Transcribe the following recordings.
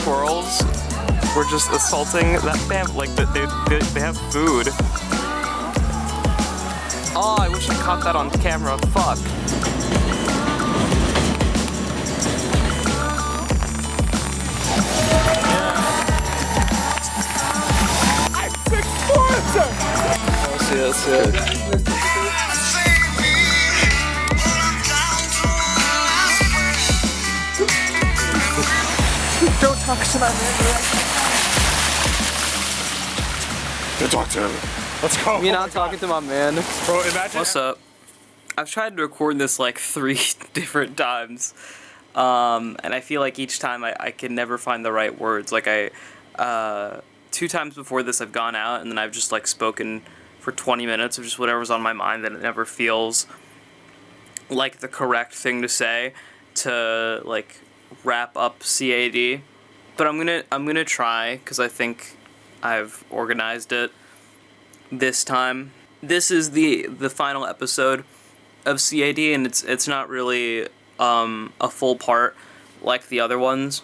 squirrels were just assaulting that family. Like, they have food. Oh, I wish I caught that on camera. Fuck. Let's see it. Don't talk to my man. Don't talk to him. Let's go. You're not talking to my man. Bro, imagine. What's up? I've tried to record this like 3 different times. And I feel like each time I can never find the right words. Like 2 times before this I've gone out and then I've just like spoken for 20 minutes of just whatever's on my mind, and it never feels like the correct thing to say to like wrap up CAD. But I'm gonna try, because I think I've organized it this time. This is the final episode of CAD, and it's not really a full part like the other ones,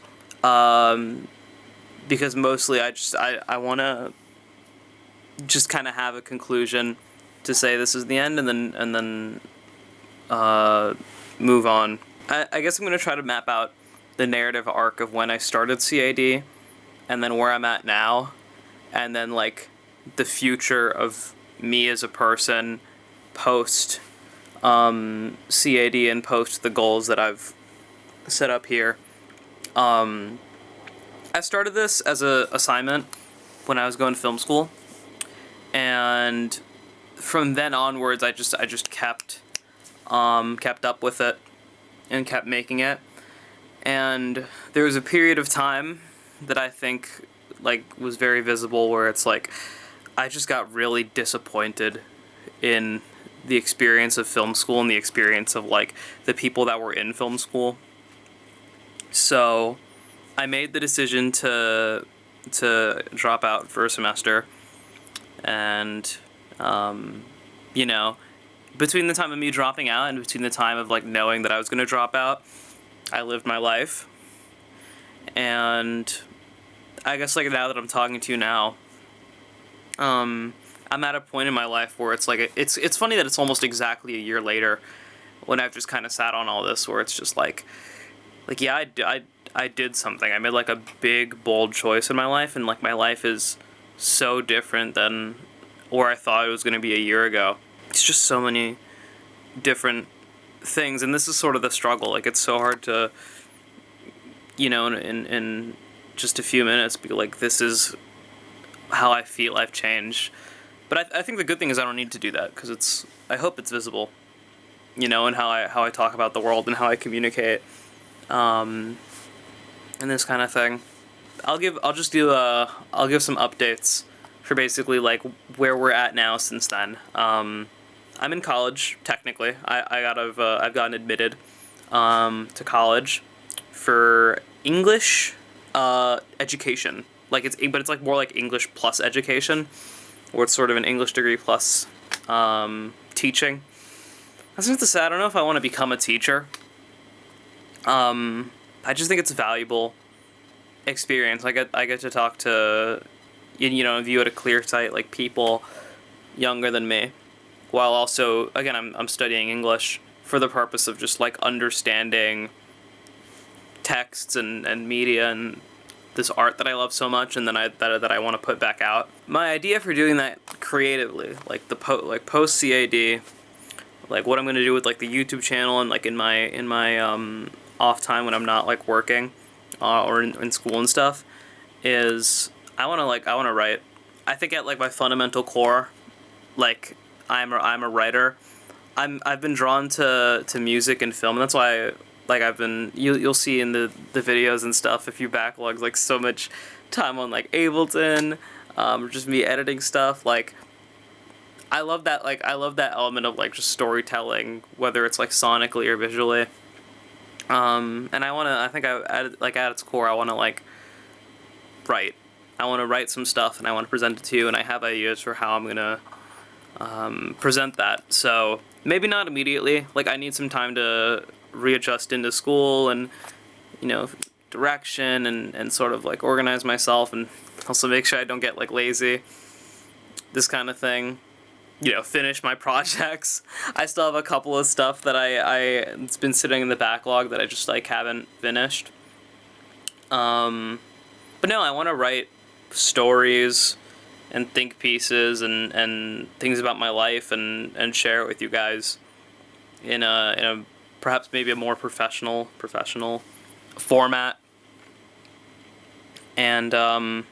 because mostly I want to just kind of have a conclusion to say this is the end, and then move on. I guess I'm going to try to map out the narrative arc of when I started CAD, and then where I'm at now, and then like the future of me as a person post CAD and post the goals that I've set up here. I started this as an assignment when I was going to film school, and from then onwards I just kept up with it and kept making it. And there was a period of time that I think like was very visible where it's like I just got really disappointed in the experience of film school and the experience of like the people that were in film school. So I made the decision to drop out for a semester, and you know, between the time of me dropping out and between the time of like knowing that I was going to drop out, I lived my life. And I guess like now that I'm talking to you now, I'm at a point in my life where it's like it's funny that it's almost exactly a year later when I've just kind of sat on all this, where it's just like yeah, I did something. I made like a big bold choice in my life, and like my life is so different than where I thought it was going to be a year ago. It's just so many different things, and this is sort of the struggle. Like it's so hard to, you know, in just a few minutes be like, this is how I feel I've changed. But I think the good thing is I don't need to do that, because I hope it's visible, you know, and how I talk about the world and how I communicate, and this kind of thing. I'll give some updates for basically like where we're at now since then. I'm in college technically. I've gotten admitted to college for English education. But it's like more like English plus education, or it's sort of an English degree plus teaching. I was going to say, I don't know if I want to become a teacher. I just think it's a valuable experience. I get to talk to, you know, view at a clear sight, like people younger than me, while also, again, I'm studying English for the purpose of just like understanding texts and media and this art that I love so much, and then that I want to put back out. My idea for doing that creatively, like post CAD, like what I'm gonna do with like the YouTube channel and like in my off time when I'm not like working or in school and stuff, is I want to write. I think at like my fundamental core, like I'm a writer. I've been drawn to music and film, and that's why like you'll see in the videos and stuff, a few backlogs, like so much time on like Ableton, or just me editing stuff. Like I love that element of like just storytelling, whether it's like sonically or visually. And at its core, I want to like write. I want to write some stuff, and I want to present it to you, and I have ideas for how I'm gonna present that. So maybe not immediately. Like I need some time to readjust into school and, you know, direction and sort of like organize myself, and also make sure I don't get like lazy. This kind of thing. You know, finish my projects. I still have a couple of stuff that it's been sitting in the backlog that I just like haven't finished. But no, I want to write stories and think pieces and things about my life and share it with you guys in a perhaps maybe a more professional format. And yeah,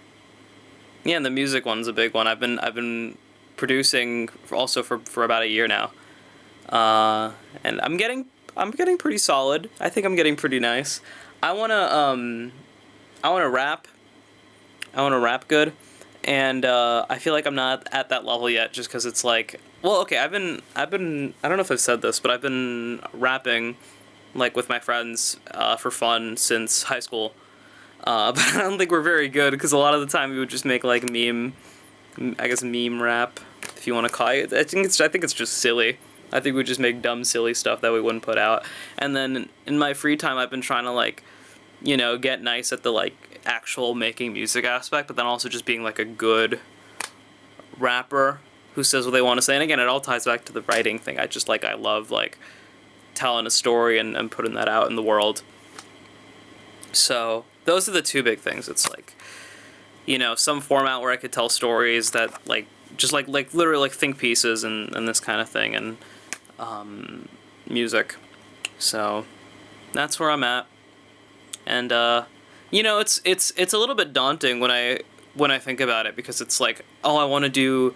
and the music one's a big one. I've been producing also for about a year now, and I'm getting pretty solid. I think I'm getting pretty nice. I wanna rap. I wanna rap good, and I feel like I'm not at that level yet, just because it's like, well, okay, I've been I don't know if I've said this, but I've been rapping like with my friends for fun since high school. But I don't think we're very good, because a lot of the time we would just make like meme rap, if you want to call it. I think it's just silly. I think we just make dumb, silly stuff that we wouldn't put out. And then in my free time, I've been trying to like, you know, get nice at the like actual making music aspect, but then also just being like a good rapper who says what they want to say. And again, it all ties back to the writing thing. I love like telling a story and putting that out in the world. So those are the two big things. It's like, you know, some format where I could tell stories that like just like literally like think pieces and this kind of thing, and music. So that's where I'm at. And you know, it's a little bit daunting when I think about it, because it's like, oh, I want to do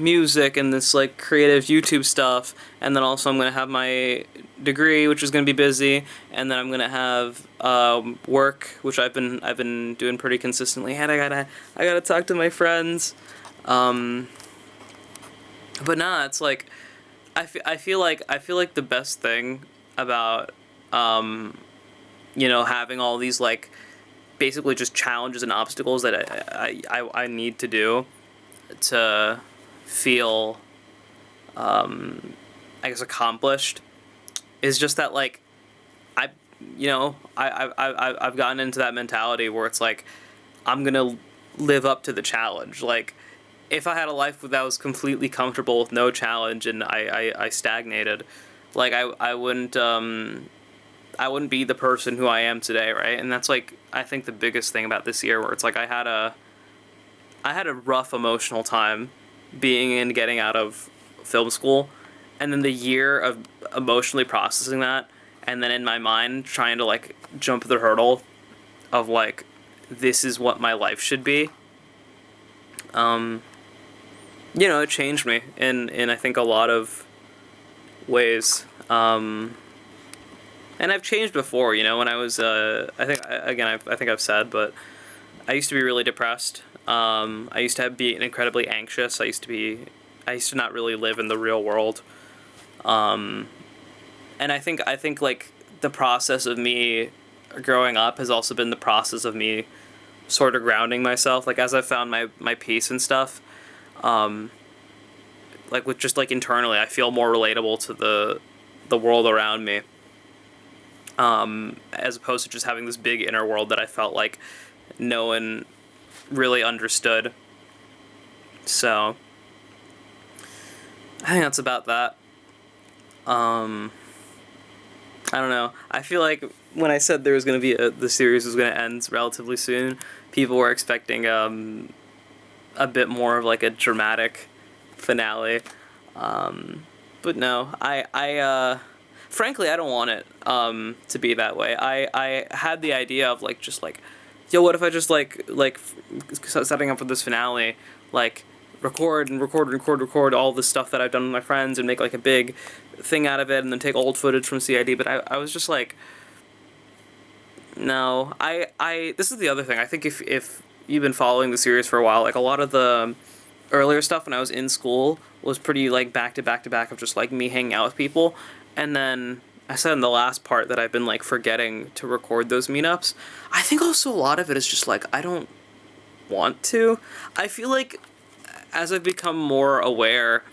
music and this like creative YouTube stuff, and then also I'm gonna have my degree, which is gonna be busy, and then I'm gonna have work, which I've been doing pretty consistently, and I gotta talk to my friends, but nah, it's like I feel like the best thing about you know, having all these like basically just challenges and obstacles that I need to do to feel I guess accomplished, is just that like I've gotten into that mentality where it's like I'm gonna live up to the challenge. Like if I had a life that was completely comfortable with no challenge and I stagnated, like I wouldn't be the person who I am today, right? And that's like I think the biggest thing about this year, where it's like I had a rough emotional time being in getting out of film school, and then the year of emotionally processing that, and then in my mind trying to like jump the hurdle of like, this is what my life should be. You know, it changed me in I think a lot of ways. And I've changed before, you know, when I was I think I've said, but I used to be really depressed. I used to be incredibly anxious. I used to not really live in the real world. And I think like the process of me growing up has also been the process of me sort of grounding myself. Like as I found my peace and stuff, like with just like internally, I feel more relatable to the world around me. As opposed to just having this big inner world that I felt like no one really understood. So I think that's about that. I don't know. I feel like when I said there was going to be the series was going to end relatively soon, people were expecting a bit more of like a dramatic finale. But no, I frankly, I don't want it to be that way. I had the idea of like just like, yo, what if I just like setting up for this finale, like record all the stuff that I've done with my friends and make like a big thing out of it, and then take old footage from CID. But I was just like, no, this is the other thing. I think if you've been following the series for a while, like a lot of the earlier stuff when I was in school was pretty like back to back of just like me hanging out with people. And then I said in the last part that I've been like forgetting to record those meetups. I think also a lot of it is just like I don't want to. I feel like as I've become more aware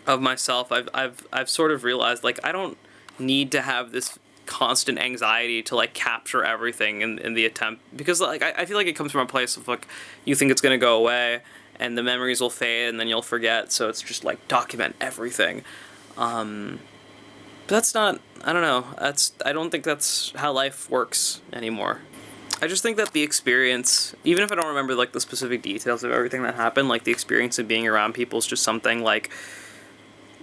of myself, I've sort of realized like I don't need to have this constant anxiety to like capture everything in the attempt, because like I feel like it comes from a place of like you think it's gonna go away and the memories will fade and then you'll forget, so it's just like document everything. But that's not, I don't know, I don't think that's how life works anymore. I just think that the experience, even if I don't remember like the specific details of everything that happened, like the experience of being around people is just something like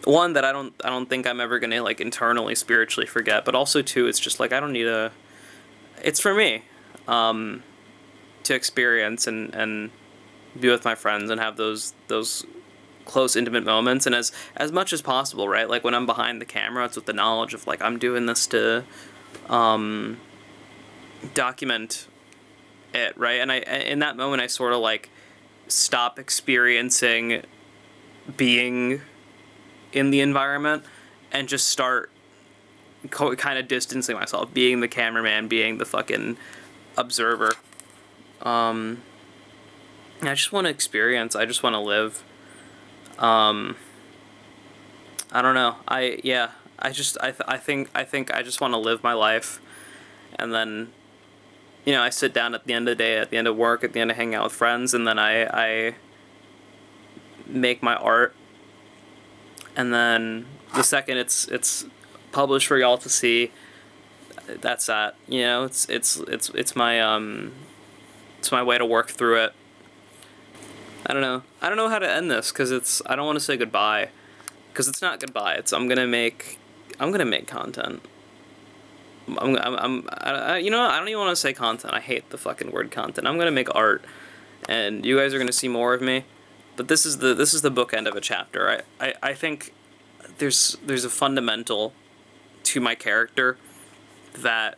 one that I don't think I'm ever gonna like internally spiritually forget, but also two, it's just like I don't need it's for me to experience and be with my friends and have those close intimate moments, and as much as possible, right? Like when I'm behind the camera, it's with the knowledge of like I'm doing this to document it, right? And I in that moment I sort of like stop experiencing being in the environment and just start kind of distancing myself, being the cameraman, being the fucking observer. I just want to experience. I just want to live. I don't know. I think I just want to live my life, and then, you know, I sit down at the end of the day, at the end of work, at the end of hanging out with friends, and then I make my art, and then the second it's published for y'all to see, that's that. You know, it's my way to work through it. I don't know how to end this, because I don't want to say goodbye, because it's not goodbye. I'm gonna make content. You know what? I don't even want to say content. I hate the fucking word content. I'm gonna make art, and you guys are gonna see more of me. But this is the bookend of a chapter. I think there's a fundamental to my character that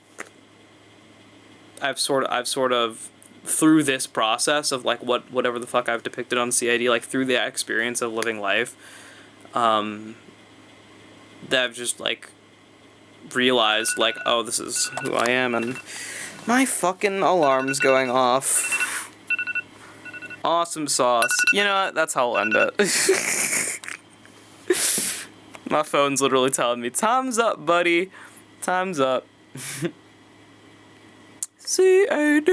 I've sort of through this process of like whatever the fuck I've depicted on CID, like through the experience of living life, that I've just like realized like, oh, this is who I am, and my fucking alarm's going off. Awesome sauce. You know what? That's how I'll end it. My phone's literally telling me, time's up, buddy. Time's up. CAD.